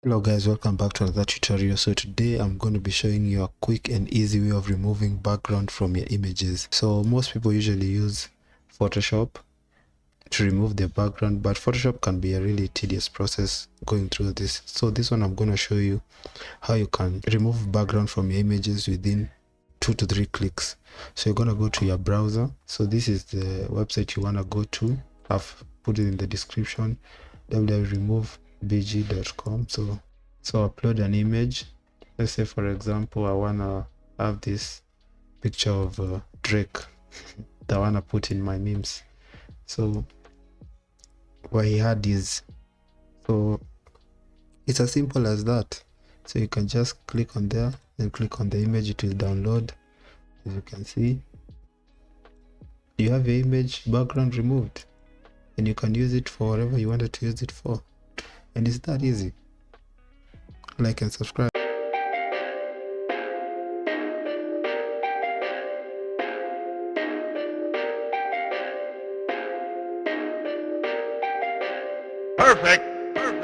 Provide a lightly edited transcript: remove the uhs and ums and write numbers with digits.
Hello guys, welcome back to another tutorial. So today I'm going to be showing you a quick and easy way of removing background from your images. So most people usually use Photoshop to remove their background, but Photoshop can be a really tedious process going through this. So this one I'm going to show you how you can remove background from your images within 2 to 3 clicks. So you're going to go to your browser. So this is the website you want to go to. I've put it in the description, www.removebg.com. So upload an image. Let's say for example I want to have this picture of Drake that I want to put in my memes. So where he had his, so it's as simple as that. So you can just click on there, then click on the image, it will download. As you can see, you have your image background removed, and you can use it for whatever you wanted to use it for, and it's that easy. Like and subscribe. Perfect.